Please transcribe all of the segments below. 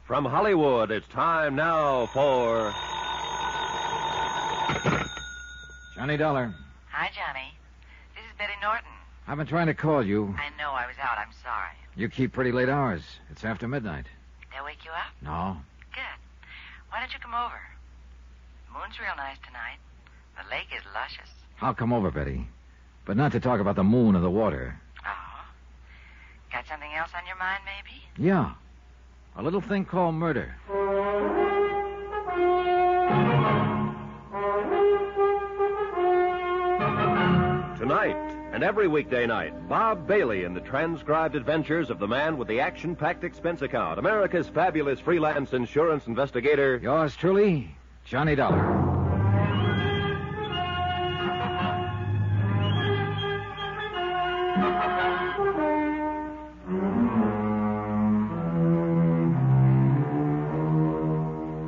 From Hollywood, it's time now for... Johnny Dollar. Hi, Johnny. This is Betty Norton. I've been trying to call you. I know I was out. I'm sorry. You keep pretty late hours. It's after midnight. Did I wake you up? No. Good. Why don't you come over? The moon's real nice tonight. The lake is luscious. I'll come over, Betty. But not to talk about the moon or the water. Oh. Got something else on your mind, maybe? Yeah. A little thing called murder. Tonight and every weekday night, Bob Bailey in the transcribed adventures of the man with the action-packed expense account, America's fabulous freelance insurance investigator. Yours truly, Johnny Dollar.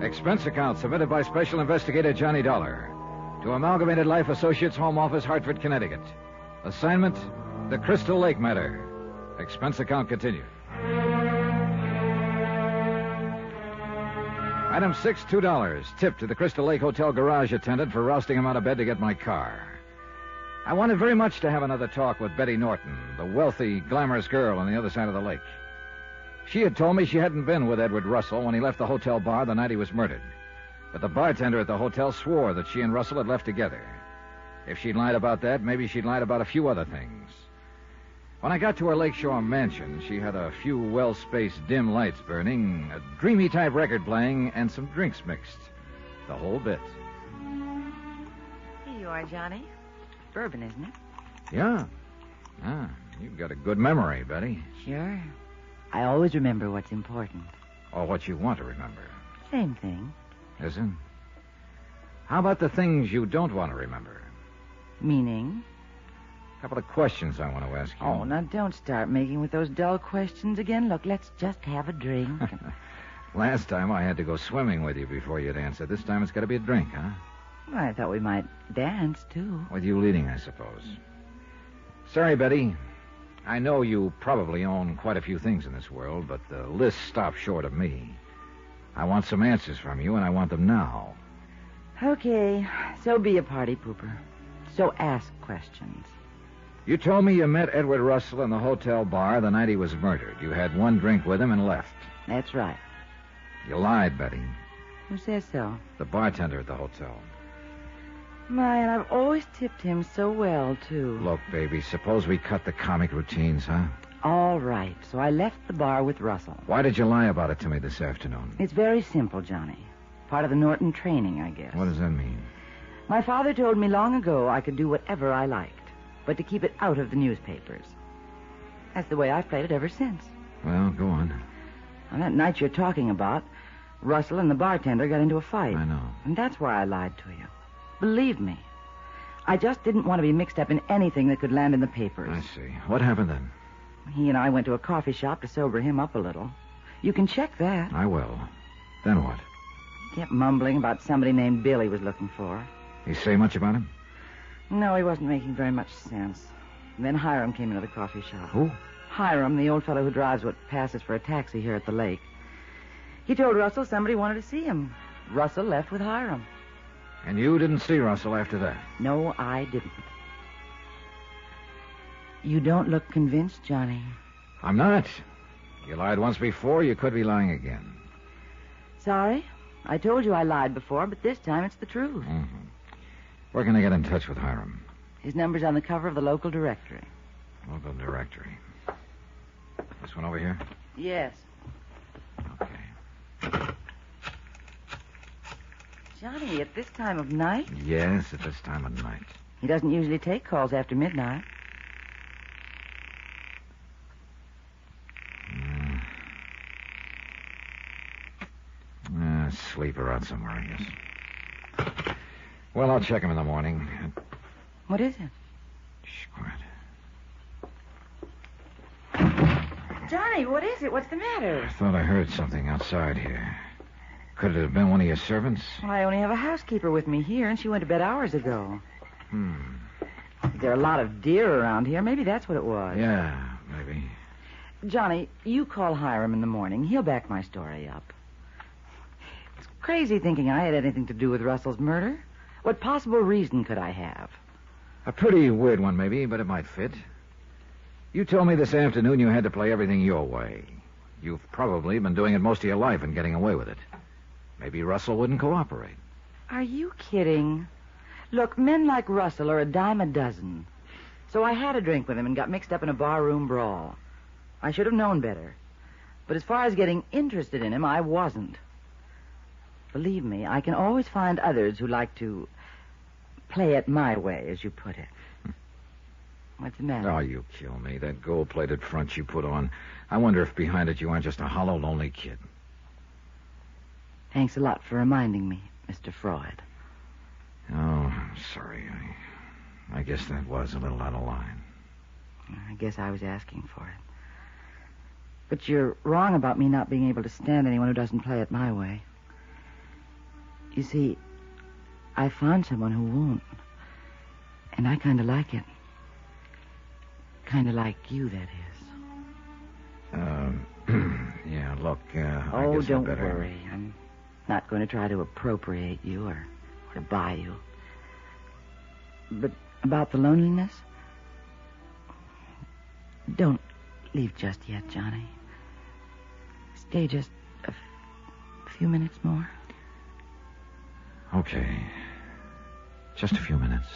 Expense account submitted by Special Investigator Johnny Dollar to Amalgamated Life Associates, Home Office, Hartford, Connecticut. Assignment, the Crystal Lake matter. Expense account continued. Item 6, $2. Tip to the Crystal Lake Hotel garage attendant for rousting him out of bed to get my car. I wanted very much to have another talk with Betty Norton, the wealthy, glamorous girl on the other side of the lake. She had told me she hadn't been with Edward Russell when he left the hotel bar the night he was murdered. But the bartender at the hotel swore that she and Russell had left together. If she'd lied about that, maybe she'd lied about a few other things. When I got to her lakeshore mansion, she had a few well-spaced dim lights burning, a dreamy-type record playing, and some drinks mixed. The whole bit. Here you are, Johnny. Bourbon, isn't it? Yeah. You've got a good memory, Betty. Sure. I always remember what's important. Or what you want to remember. Same thing. Is it? How about the things you don't want to remember? Meaning? A couple of questions I want to ask you. Oh, now don't start making with those dull questions again. Look, let's just have a drink. Last time I had to go swimming with you before you'd answer. This time it's got to be a drink, huh? Well, I thought we might dance, too. With you leading, I suppose. Sorry, Betty. I know you probably own quite a few things in this world, but the list stops short of me. I want some answers from you, and I want them now. Okay, so be a party pooper. So ask questions. You told me you met Edward Russell in the hotel bar the night he was murdered. You had one drink with him and left. That's right. You lied, Betty. Who says so? The bartender at the hotel. My, and I've always tipped him so well, too. Look, baby, suppose we cut the comic routines, huh? All right, so I left the bar with Russell. Why did you lie about it to me this afternoon? It's very simple, Johnny. Part of the Norton training, I guess. What does that mean? My father told me long ago I could do whatever I liked, but to keep it out of the newspapers. That's the way I've played it ever since. Well, go on. On that night you're talking about, Russell and the bartender got into a fight. I know. And that's why I lied to you. Believe me. I just didn't want to be mixed up in anything that could land in the papers. I see. What happened then? He and I went to a coffee shop to sober him up a little. You can check that. I will. Then what? He kept mumbling about somebody named Bill he was looking for. You say much about him? No, he wasn't making very much sense. And then Hiram came into the coffee shop. Who? Hiram, the old fellow who drives what passes for a taxi here at the lake. He told Russell somebody wanted to see him. Russell left with Hiram. And you didn't see Russell after that? No, I didn't. You don't look convinced, Johnny. I'm not. You lied once before, you could be lying again. Sorry. I told you I lied before, but this time it's the truth. Mm-hmm. Where can I get in touch with Hiram? His number's on the cover of the local directory. Local directory. This one over here? Yes. Okay. Johnny, at this time of night? Yes, at this time of night. He doesn't usually take calls after midnight. Sleeper out somewhere, I guess. Well, I'll check him in the morning. What is it? Shh, quiet. Johnny, what is it? What's the matter? I thought I heard something outside here. Could it have been one of your servants? Well, I only have a housekeeper with me here, and she went to bed hours ago. There are a lot of deer around here. Maybe that's what it was. Yeah, maybe. Johnny, you call Hiram in the morning. He'll back my story up. crazy thinking I had anything to do with Russell's murder. What possible reason could I have? A pretty weird one, maybe, but it might fit. You told me this afternoon you had to play everything your way. You've probably been doing it most of your life and getting away with it. Maybe Russell wouldn't cooperate. Are you kidding? Look, men like Russell are a dime a dozen. So I had a drink with him and got mixed up in a barroom brawl. I should have known better. But as far as getting interested in him, I wasn't. Believe me, I can always find others who like to play it my way, as you put it. What's the matter? Oh, you kill me. That gold-plated front you put on. I wonder if behind it you aren't just a hollow, lonely kid. Thanks a lot for reminding me, Mr. Freud. Oh, sorry. I guess that was a little out of line. I guess I was asking for it. But you're wrong about me not being able to stand anyone who doesn't play it my way. You see, I found someone who won't. And I kind of like it. Kind of like you, that is. Yeah, look, I guess don't I better... worry. I'm not going to try to appropriate you or to buy you. But about the loneliness? Don't leave just yet, Johnny. Stay just a few minutes more. Okay. Just a few minutes.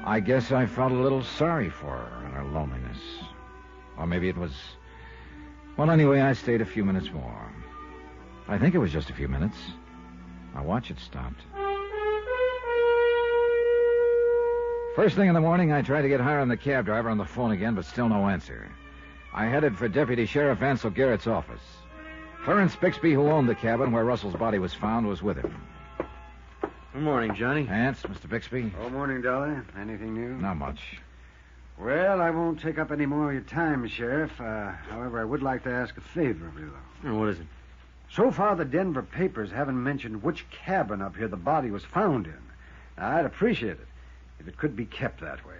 I guess I felt a little sorry for her and her loneliness. Or maybe it was... Well, anyway, I stayed a few minutes more. I think it was just a few minutes. My watch had stopped. First thing in the morning, I tried to get Hiram, the cab driver, on the phone again, but still no answer. I headed for Deputy Sheriff Ansel Garrett's office. Clarence Bixby, who owned the cabin where Russell's body was found, was with him. Good morning, Johnny. Ants, Mr. Bixby? Oh, morning, Dolly. Anything new? Not much. Well, I won't take up any more of your time, Sheriff. However, I would like to ask a favor of you, though. Oh, what is it? So far, the Denver papers haven't mentioned which cabin up here the body was found in. Now, I'd appreciate it if it could be kept that way.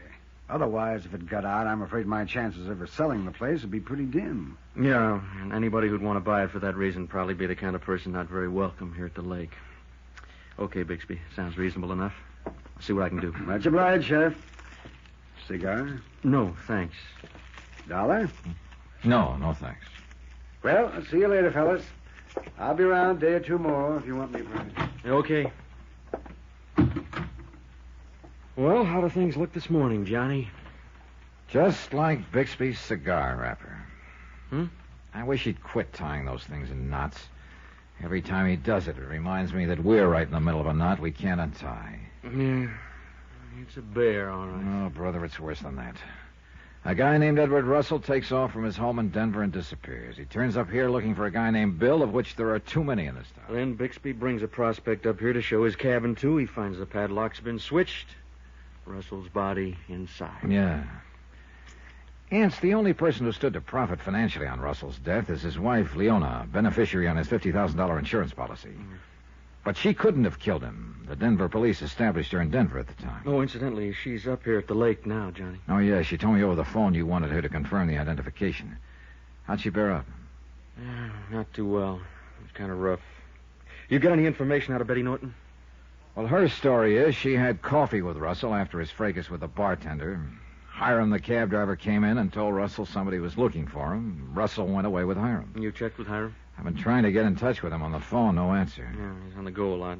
Otherwise, if it got out, I'm afraid my chances of ever selling the place would be pretty dim. Yeah, and anybody who'd want to buy it for that reason probably be the kind of person not very welcome here at the lake. Okay, Bixby. Sounds reasonable enough. I'll see what I can do. Much obliged, Sheriff. Cigar? No, thanks. Dollar? No, thanks. Well, I'll see you later, fellas. I'll be around a day or two more if you want me for anything. Okay. Well, how do things look this morning, Johnny? Just like Bixby's cigar wrapper. Hmm? I wish he'd quit tying those things in knots. Every time he does it, it reminds me that we're right in the middle of a knot we can't untie. Yeah. It's a bear, all right. Oh, brother, it's worse than that. A guy named Edward Russell takes off from his home in Denver and disappears. He turns up here looking for a guy named Bill, of which there are too many in this town. Then Bixby brings a prospect up here to show his cabin, too. He finds the padlock's been switched. Russell's body inside. Yeah. Ants, the only person who stood to profit financially on Russell's death is his wife, Leona, beneficiary on his $50,000 insurance policy. But she couldn't have killed him. The Denver police established her in Denver at the time. Oh, incidentally, she's up here at the lake now, Johnny. Oh, yeah, she told me over the phone you wanted her to confirm the identification. How'd she bear up? Yeah, not too well. It's kind of rough. You got any information out of Betty Norton? Well, her story is she had coffee with Russell after his fracas with the bartender. Hiram, the cab driver, came in and told Russell somebody was looking for him. Russell went away with Hiram. You checked with Hiram? I've been trying to get in touch with him on the phone. No answer. Yeah, he's on the go a lot.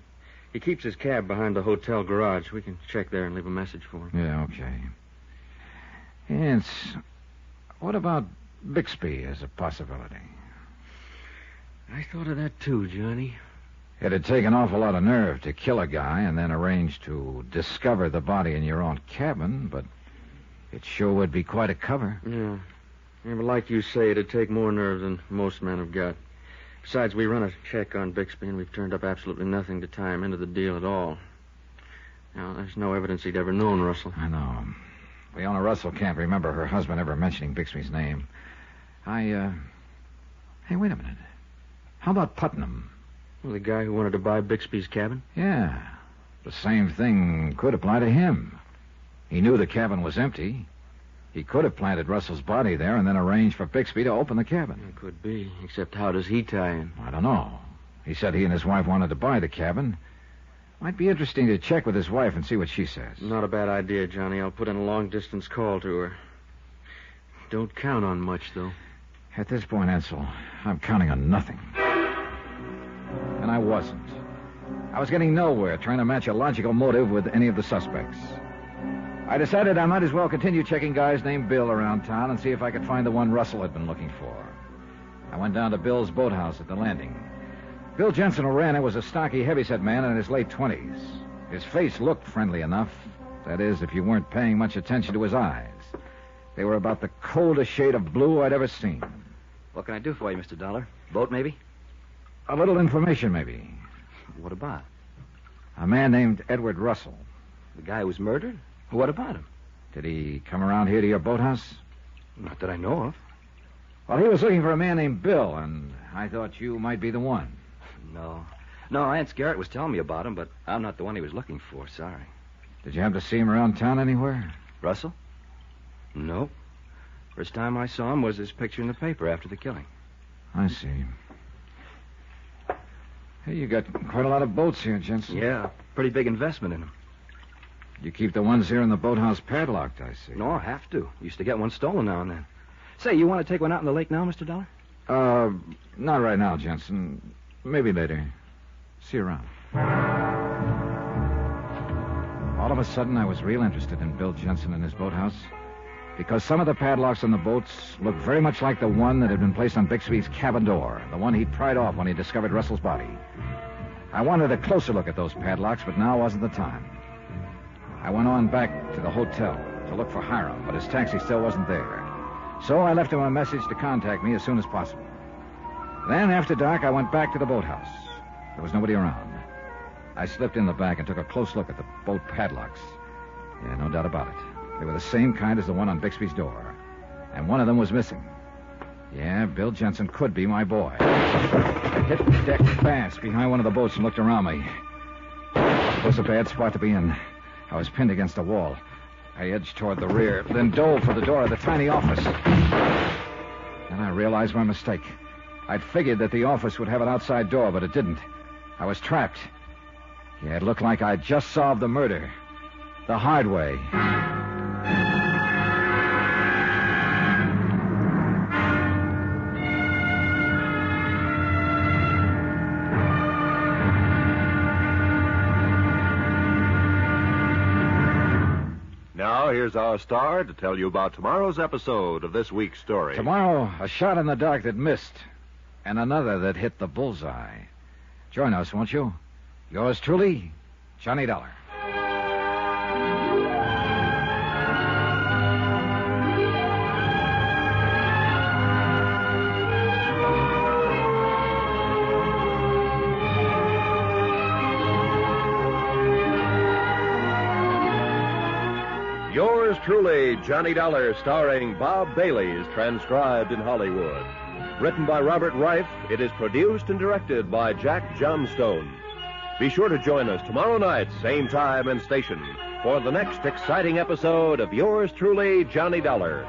He keeps his cab behind the hotel garage. We can check there and leave a message for him. Yeah, okay. Ants, what about Bixby as a possibility? I thought of that too, Johnny. It'd take an awful lot of nerve to kill a guy and then arrange to discover the body in your own cabin, but it sure would be quite a cover. Yeah. Yeah, but like you say, it'd take more nerve than most men have got. Besides, we run a check on Bixby, and we've turned up absolutely nothing to tie him into the deal at all. Now, there's no evidence he'd ever known Russell. I know. Leona Russell can't remember her husband ever mentioning Bixby's name. Hey, wait a minute. How about Putnam? Well, the guy who wanted to buy Bixby's cabin? Yeah. The same thing could apply to him. He knew the cabin was empty. He could have planted Russell's body there and then arranged for Bixby to open the cabin. It could be, except how does he tie in? I don't know. He said he and his wife wanted to buy the cabin. Might be interesting to check with his wife and see what she says. Not a bad idea, Johnny. I'll put in a long-distance call to her. Don't count on much, though. At this point, Ansel, I'm counting on nothing. And I wasn't. I was getting nowhere trying to match a logical motive with any of the suspects. I decided I might as well continue checking guys named Bill around town and see if I could find the one Russell had been looking for. I went down to Bill's boathouse at the landing. Bill Jensen, who ran it, was a stocky, heavyset man in his late 20s. His face looked friendly enough. That is, if you weren't paying much attention to his eyes. They were about the coldest shade of blue I'd ever seen. What can I do for you, Mr. Dollar? Boat, maybe? A little information, maybe. What about? A man named Edward Russell. The guy who was murdered? What about him? Did he come around here to your boathouse? Not that I know of. Well, he was looking for a man named Bill, and I thought you might be the one. No. No, Aunt Garrett was telling me about him, but I'm not the one he was looking for. Sorry. Did you happen to see him around town anywhere? Russell? No. First time I saw him was his picture in the paper after the killing. I see. Hey, you got quite a lot of boats here, Jensen. Yeah, pretty big investment in them. You keep the ones here in the boathouse padlocked, I see. No, I have to. Used to get one stolen now and then. Say, you want to take one out in the lake now, Mr. Dollar? Not right now, Jensen. Maybe later. See you around. All of a sudden, I was real interested in Bill Jensen and his boathouse because some of the padlocks on the boats looked very much like the one that had been placed on Bixby's cabin door, the one he'd pried off when he discovered Russell's body. I wanted a closer look at those padlocks, but now wasn't the time. I went on back to the hotel to look for Hiram, but his taxi still wasn't there. So I left him a message to contact me as soon as possible. Then, after dark, I went back to the boathouse. There was nobody around. I slipped in the back and took a close look at the boat padlocks. Yeah, no doubt about it. They were the same kind as the one on Bixby's door. And one of them was missing. Yeah, Bill Jensen could be my boy. I hit the deck fast behind one of the boats and looked around me. It was a bad spot to be in. I was pinned against a wall. I edged toward the rear, then dove for the door of the tiny office. Then I realized my mistake. I'd figured that the office would have an outside door, but it didn't. I was trapped. Yeah, it looked like I'd just solved the murder. The hard way. Now, here's our star to tell you about tomorrow's episode of this week's story. Tomorrow, a shot in the dark that missed, and another that hit the bullseye. Join us, won't you? Yours truly, Johnny Dollar. Yours truly, Johnny Dollar, starring Bob Bailey, is transcribed in Hollywood. Written by Robert Reif, it is produced and directed by Jack Johnstone. Be sure to join us tomorrow night, same time and station, for the next exciting episode of Yours truly, Johnny Dollar.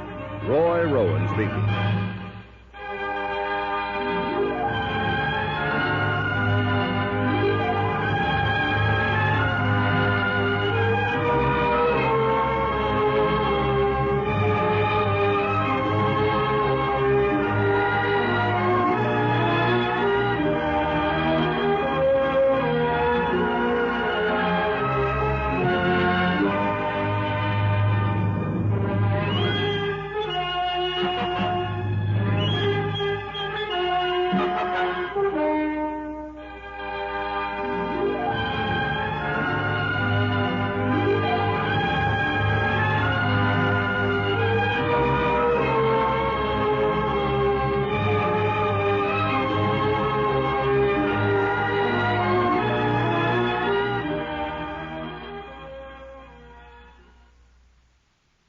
Roy Rowan speaking.